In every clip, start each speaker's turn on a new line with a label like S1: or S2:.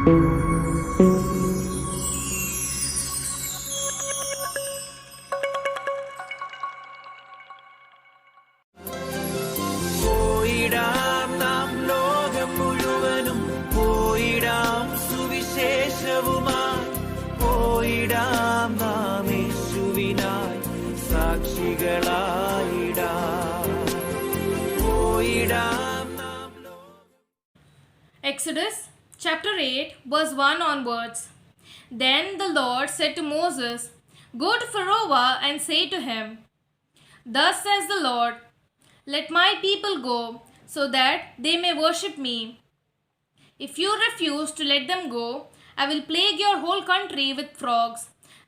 S1: പോയിടാം നാം ലോകം മുഴുവനും പോയിടാം സുവിശേഷവുമായി പോയിടാം നാം യേശുവിനായി സാക്ഷികളായിടാം പോയിടാം നാം
S2: Exodus chapter 8 verse 1 onwards. Then the Lord said to Moses, "Go to Pharaoh and say to him, Thus says the Lord, let my people go, so that they may worship me. If you refuse to let them go, I will plague your whole country with frogs.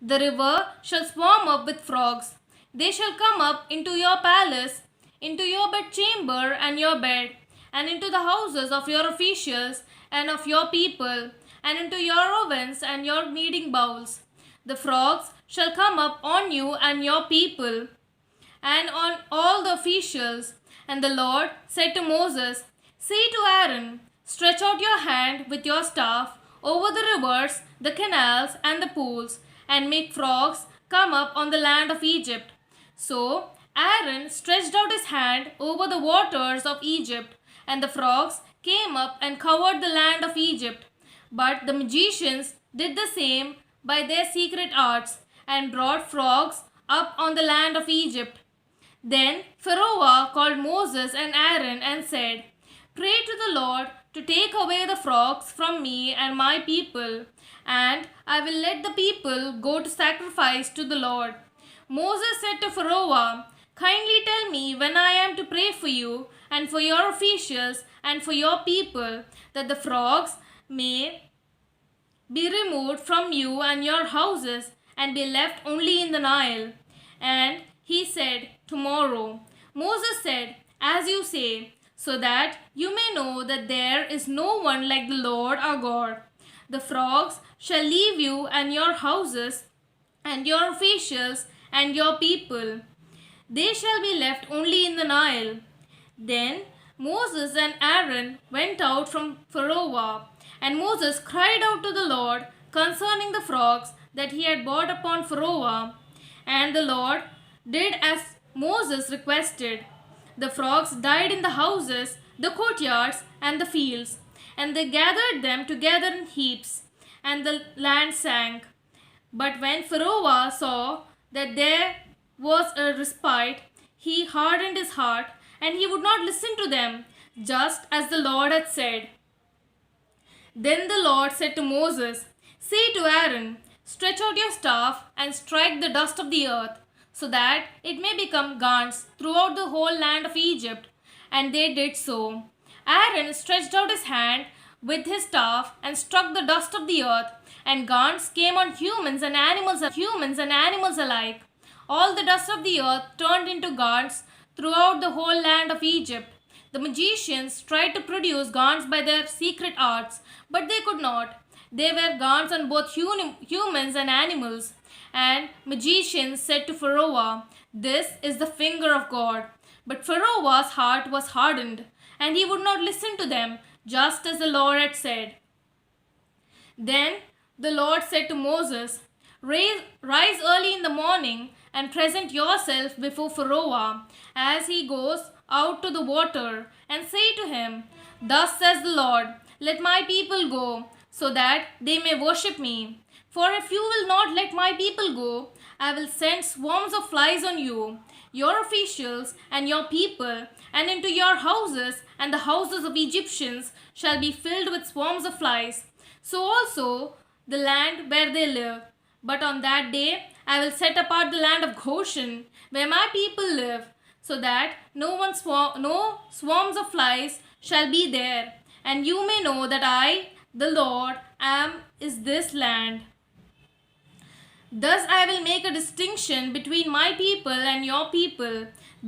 S2: The river shall swarm up with frogs. They shall come up into your palace, into your bedchamber and your bed, and into the houses of your officials and of your people, and into your ovens and your kneading bowls. The frogs shall come up on you and your people, and on all the officials." And the Lord said to Moses, "Say to Aaron, stretch out your hand with your staff over the rivers, the canals, and the pools, and make frogs come up on the land of Egypt." So Aaron stretched out his hand over the waters of Egypt, and the frogs came up and covered the land of Egypt. But the magicians did the same by their secret arts, and brought frogs up on the land of Egypt. Then Pharaoh called Moses and Aaron and said, "Pray to the Lord to take away the frogs from me and my people, and I will let the people go to sacrifice to the Lord." Moses said to Pharaoh, "Kindly tell me when I am to pray for you and for your officials and for your people, that the frogs may be removed from you and your houses and be left only in the Nile." And he said, "Tomorrow." Moses said, "As you say, so that you may know that there is no one like the Lord our God. The frogs shall leave you and your houses and your officials and your people. They shall be left only in the Nile." Then Moses and Aaron went out from Pharaoh, and Moses cried out to the Lord concerning the frogs that he had brought upon Pharaoh. And the Lord did as Moses requested. The frogs died in the houses, the courtyards, and the fields, and they gathered them together in heaps, and the land sank. But when Pharaoh saw that there was a respite, he hardened his heart, and he would not listen to them, just as the Lord had said. Then the Lord said to Moses, "Say to Aaron, stretch out your staff and strike the dust of the earth, so that it may become garnts throughout the whole land of Egypt." And they did so. Aaron stretched out his hand with his staff and struck the dust of the earth, and garnts came on humans and animals alike. All the dust of the earth turned into garnts throughout the whole land of Egypt. The magicians tried to produce garnts by their secret arts, but they could not. They were garnts on both humans and animals. And magicians said to Pharaoh, "This is the finger of God." But Pharaoh's heart was hardened, and he would not listen to them, just as the Lord had said. Then the Lord said to Moses, Rise early in the morning and present yourself before Pharaoh as he goes out to the water, and say to him, Thus says the Lord, let my people go, so that they may worship me. For if you will not let my people go, I will send swarms of flies on you, your officials and your people, and into your houses, and the houses of Egyptians shall be filled with swarms of flies. So also the land where they live. But on that day I will set apart the land of Goshen, where my people live, so that no swarms of flies shall be there, and you may know that I, the Lord, is this land. Thus I will make a distinction between my people and your people.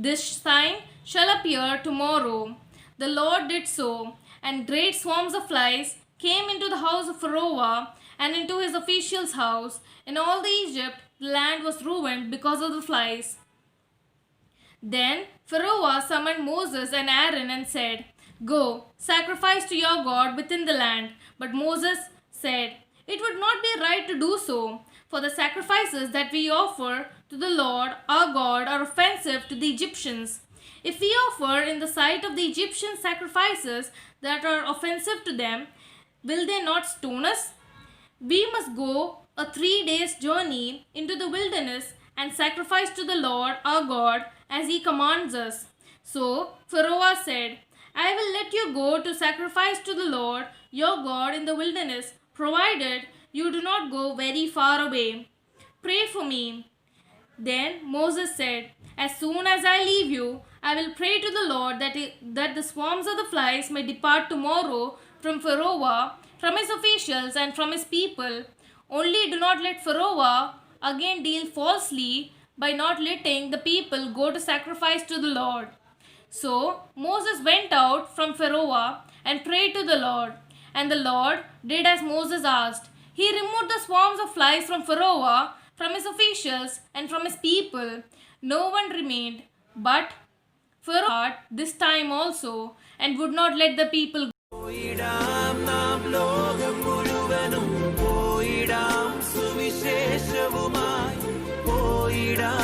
S2: This sign shall appear tomorrow. The Lord did so, and great swarms of flies came into the house of Pharaoh and into his official's house. In all the Egypt, the land was ruined because of the flies. Then Pharaoh summoned Moses and Aaron and said, Go, sacrifice to your God within the land. But Moses said, "It would not be right to do so, for the sacrifices that we offer to the Lord our God are offensive to the Egyptians. If we offer in the sight of the Egyptians sacrifices that are offensive to them, will they not stone us? We must go a 3 days' journey into the wilderness and sacrifice to the Lord our God as he commands us." So Pharaoh said, "I will let you go to sacrifice to the Lord your God in the wilderness, provided you do not go very far away. Pray for me." Then Moses said, "As soon as I leave you, I will pray to the Lord that the swarms of the flies may depart tomorrow from Pharaoh, from his officials, and from his people. Only do not let Pharaoh again deal falsely by not letting the people go to sacrifice to the Lord." So Moses went out from Pharaoh and prayed to the Lord. And the Lord did as Moses asked. He removed the swarms of flies from Pharaoh, from his officials, and from his people. No one remained. But Pharaoh this time also, and would not let the people go.
S1: പോയിടാം നാം ലോകം മുഴുവനും പോയിടാം സുവിശേഷവുമായി പോയിടാം